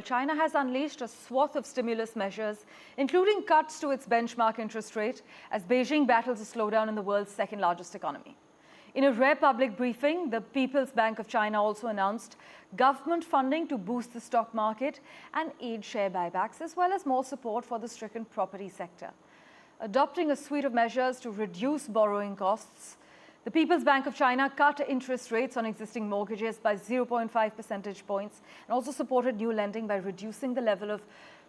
China has unleashed a swath of stimulus measures, including cuts to its benchmark interest rate, as Beijing battles a slowdown in the world's second largest economy. In a rare public briefing, the People's Bank of China also announced government funding to boost the stock market and aid share buybacks, as well as more support for the stricken property sector. Adopting a suite of measures to reduce borrowing costs, the People's Bank of China cut interest rates on existing mortgages by 0.5 percentage points and also supported new lending by reducing the level of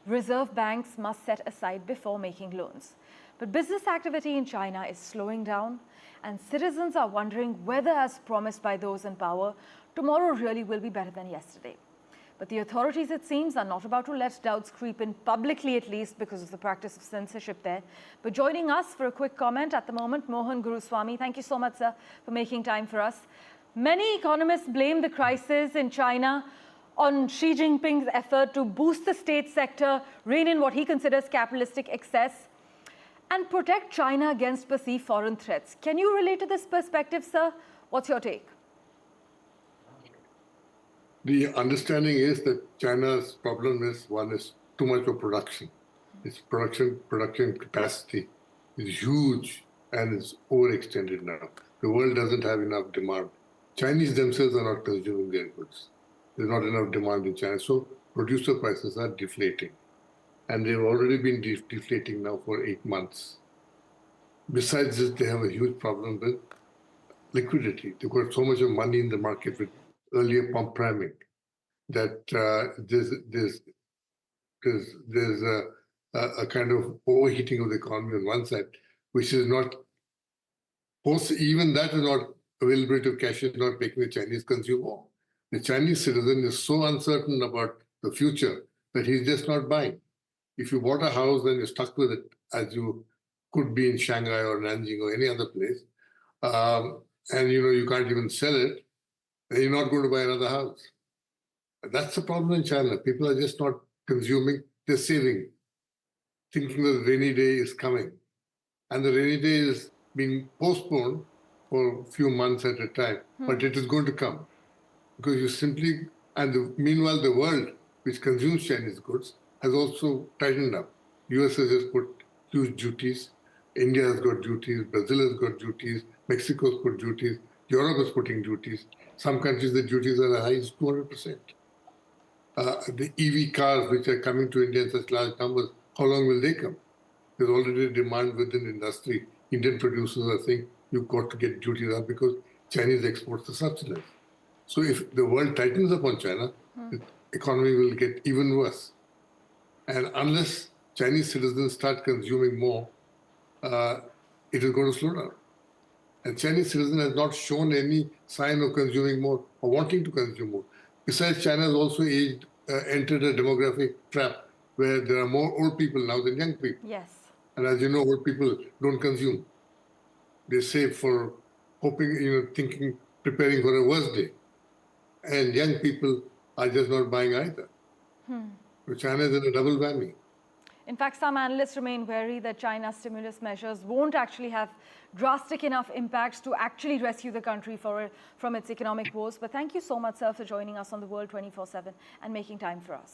reserve banks must set aside before making loans. But business activity in China is slowing down, and citizens are wondering whether, as promised by those in power, tomorrow really will be better than yesterday. But the authorities, it seems, are not about to let doubts creep in, publicly at least, because of the practice of censorship there. But joining us for a quick comment at the moment, Mohan Guruswamy. Thank you so much, sir, for making time for us. Many economists blame the crisis in China on Xi Jinping's effort to boost the state sector, rein in what he considers capitalistic excess, and protect China against perceived foreign threats. Can you relate to this perspective, sir? What's your take? The understanding is that China's problem is, one is too much of production. Its production capacity is huge and is overextended now. The world doesn't have enough demand. Chinese themselves are not consuming their goods. There's not enough demand in China, so producer prices are deflating. And they've already been deflating now for 8 months. Besides this, they have a huge problem with liquidity. They've got so much of money in the market with earlier pump priming that there's a kind of overheating of the economy on one side, which is not, even that is not, availability of cash is not making the Chinese consume more. The Chinese citizen is so uncertain about the future that he's just not buying. If you bought a house, then you're stuck with it, as you could be in Shanghai or Nanjing or any other place, and you can't even sell it, then you're not going to buy another house. That's the problem in China. People are just not consuming, they're saving, thinking that the rainy day is coming. And the rainy day is being postponed for a few months at a time, but it is going to come. Because you simply, meanwhile the world, which consumes Chinese goods, has also tightened up. US has just put huge duties, India has got duties, Brazil has got duties, Mexico's put duties, Europe is putting duties. Some countries, the duties are as high as 200%. The EV cars, which are coming to India in such large numbers, how long will they come? There's already a demand within the industry. Indian producers are saying, you've got to get duties up because Chinese exports are subsidized. So if the world tightens up on China, the economy will get even worse. And unless Chinese citizens start consuming more, it is going to slow down. And Chinese citizen has not shown any sign of consuming more or wanting to consume more. Besides, China has also entered a demographic trap where there are more old people now than young people. Yes. And as you know, old people don't consume. They save for hoping, thinking, preparing for a worse day. And young people are just not buying either. So China is in a double whammy. In fact, some analysts remain wary that China's stimulus measures won't actually have drastic enough impacts to actually rescue the country from its economic woes. But thank you so much, sir, for joining us on The World 24/7 and making time for us.